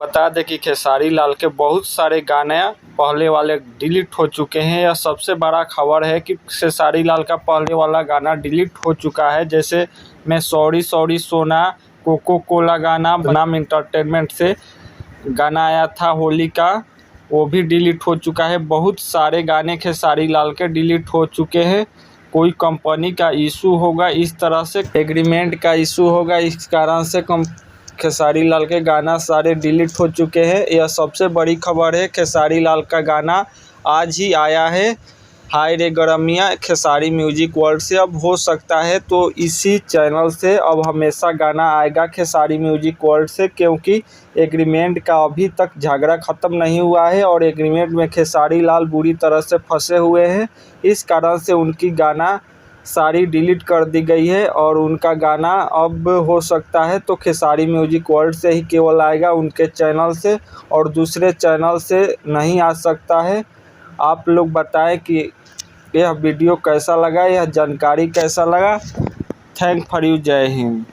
बता दें कि खेसारी लाल के बहुत सारे गाने पहले वाले डिलीट हो चुके हैं। यह सबसे बड़ा खबर है कि खेसारी लाल का पहले वाला गाना डिलीट हो चुका है। जैसे मैं सॉरी सॉरी सोना, कोको कोला गाना बनाम एंटरटेनमेंट से गाना आया था होली का, वो भी डिलीट हो चुका है। बहुत सारे गाने खेसारी लाल के डिलीट हो चुके हैं। कोई कंपनी का इशू होगा, इस तरह से एग्रीमेंट का इशू होगा, इस कारण से खेसारी लाल के गाना सारे डिलीट हो चुके हैं। यह सबसे बड़ी खबर है। खेसारी लाल का गाना आज ही आया है, हाय रे गरमिया, खेसारी म्यूजिक वर्ल्ड से। अब हो सकता है तो इसी चैनल से अब हमेशा गाना आएगा खेसारी म्यूजिक वर्ल्ड से, क्योंकि एग्रीमेंट का अभी तक झगड़ा ख़त्म नहीं हुआ है और एग्रीमेंट में खेसारी लाल बुरी तरह से फंसे हुए हैं। इस कारण से उनकी गाना सारी डिलीट कर दी गई है और उनका गाना अब हो सकता है तो खेसारी म्यूजिक वर्ल्ड से ही केवल आएगा, उनके चैनल से, और दूसरे चैनल से नहीं आ सकता है। आप लोग बताएं कि यह वीडियो कैसा लगा, यह जानकारी कैसा लगा। थैंक फॉर यू, जय हिंद।